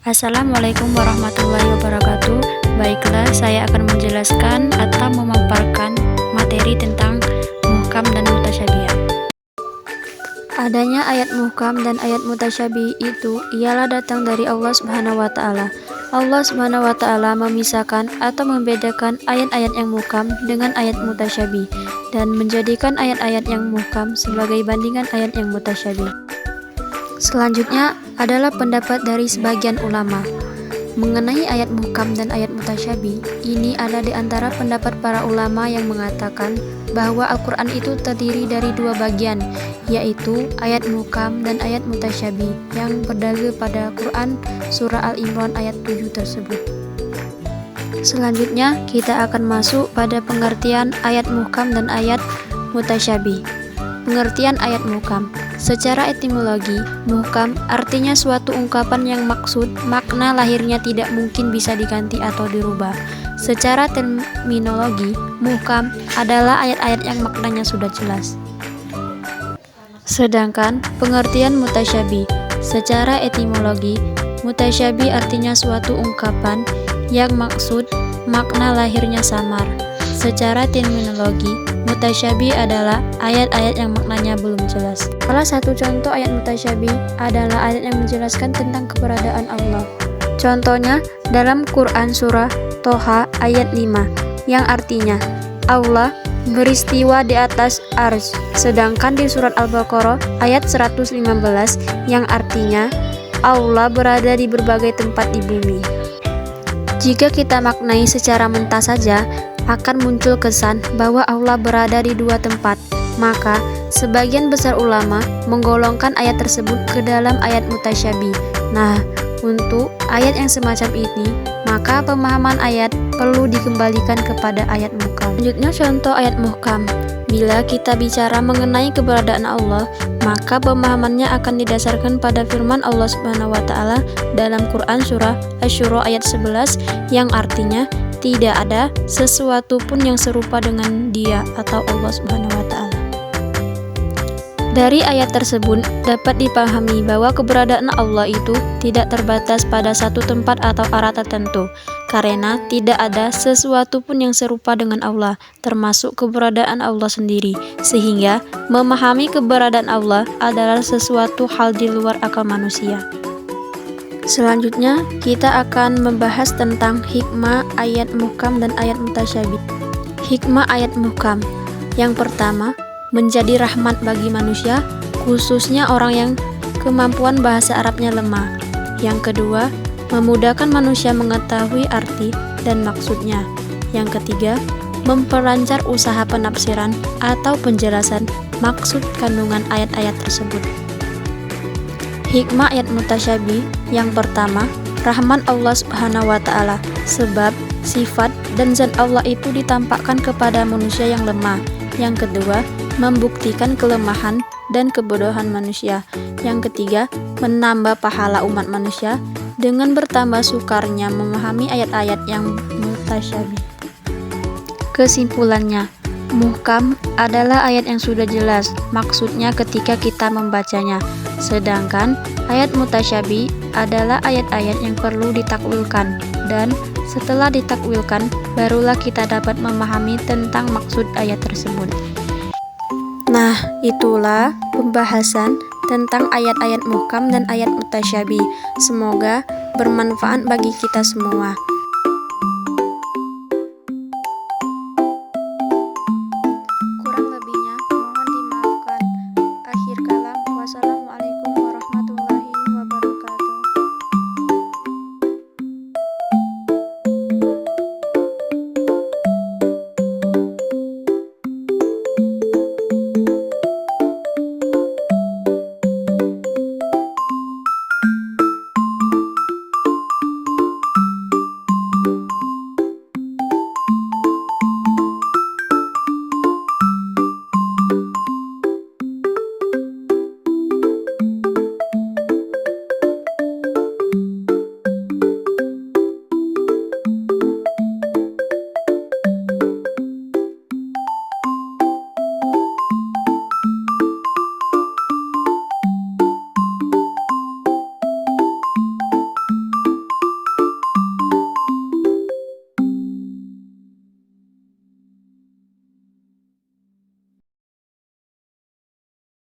Assalamualaikum warahmatullahi wabarakatuh. Baiklah, saya akan menjelaskan atau memaparkan materi tentang muhkam dan mutasyabihat. Adanya ayat muhkam dan ayat mutasyabih itu ialah datang dari Allah Subhanahu wa taala. Allah Subhanahu wa taala memisahkan atau membedakan ayat-ayat yang muhkam dengan ayat mutasyabih dan menjadikan ayat-ayat yang muhkam sebagai bandingan ayat yang mutasyabih. Selanjutnya adalah pendapat dari sebagian ulama mengenai ayat muhkam dan ayat mutasyabih. Ini ada di antara pendapat para ulama yang mengatakan bahwa Al-Quran itu terdiri dari dua bagian, yaitu ayat muhkam dan ayat mutasyabih yang berdalil pada Quran surah Al-Imran ayat 7 tersebut. Selanjutnya kita akan masuk pada pengertian ayat muhkam dan ayat mutasyabih. Pengertian ayat muhkam. Secara etimologi, muhkam artinya suatu ungkapan yang maksud makna lahirnya tidak mungkin bisa diganti atau dirubah. Secara terminologi, muhkam adalah ayat-ayat yang maknanya sudah jelas. Sedangkan pengertian mutasyabih, secara etimologi, mutasyabih artinya suatu ungkapan yang maksud makna lahirnya samar. Secara terminologi, mutasyabih adalah ayat-ayat yang maknanya belum jelas. Salah satu contoh ayat mutasyabih adalah ayat yang menjelaskan tentang keberadaan Allah. Contohnya dalam Quran surah Toha ayat 5 yang artinya Allah beristiwa di atas arsy. Sedangkan di surat Al-Baqarah ayat 115 yang artinya Allah berada di berbagai tempat di bumi. Jika kita maknai secara mentah saja, akan muncul kesan bahwa Allah berada di dua tempat. Maka, sebagian besar ulama menggolongkan ayat tersebut ke dalam ayat mutasyabih. Nah, untuk ayat yang semacam ini, maka pemahaman ayat perlu dikembalikan kepada ayat muhkam. Selanjutnya contoh ayat muhkam. Bila kita bicara mengenai keberadaan Allah, maka pemahamannya akan didasarkan pada firman Allah Subhanahu wa taala dalam Quran surah Asy-Syura ayat 11 yang artinya tidak ada sesuatu pun yang serupa dengan Dia atau Allah Subhanahu wa taala. Dari ayat tersebut dapat dipahami bahwa keberadaan Allah itu tidak terbatas pada satu tempat atau arah tertentu, karena tidak ada sesuatu pun yang serupa dengan Allah, termasuk keberadaan Allah sendiri, sehingga memahami keberadaan Allah adalah sesuatu hal di luar akal manusia. Selanjutnya, kita akan membahas tentang hikmah ayat muhkam dan ayat mutasyabih. Hikmah ayat muhkam. Yang pertama, menjadi rahmat bagi manusia, khususnya orang yang kemampuan bahasa Arabnya lemah. Yang kedua, memudahkan manusia mengetahui arti dan maksudnya. Yang ketiga, memperlancar usaha penafsiran atau penjelasan maksud kandungan ayat-ayat tersebut. Hikmah ayat mutasyabih. Yang pertama, rahman Allah Subhanahu wa taala, sebab sifat dan zat Allah itu ditampakkan kepada manusia yang lemah. Yang kedua, membuktikan kelemahan dan kebodohan manusia. Yang ketiga, menambah pahala umat manusia dengan bertambah sukarnya memahami ayat-ayat yang mutasyabih. Kesimpulannya, muhkam adalah ayat yang sudah jelas maksudnya ketika kita membacanya. Sedangkan ayat mutasyabih adalah ayat-ayat yang perlu ditakwilkan, dan setelah ditakwilkan barulah kita dapat memahami tentang maksud ayat tersebut. Nah, itulah pembahasan tentang ayat-ayat muhkam dan ayat mutasyabih. Semoga bermanfaat bagi kita semua.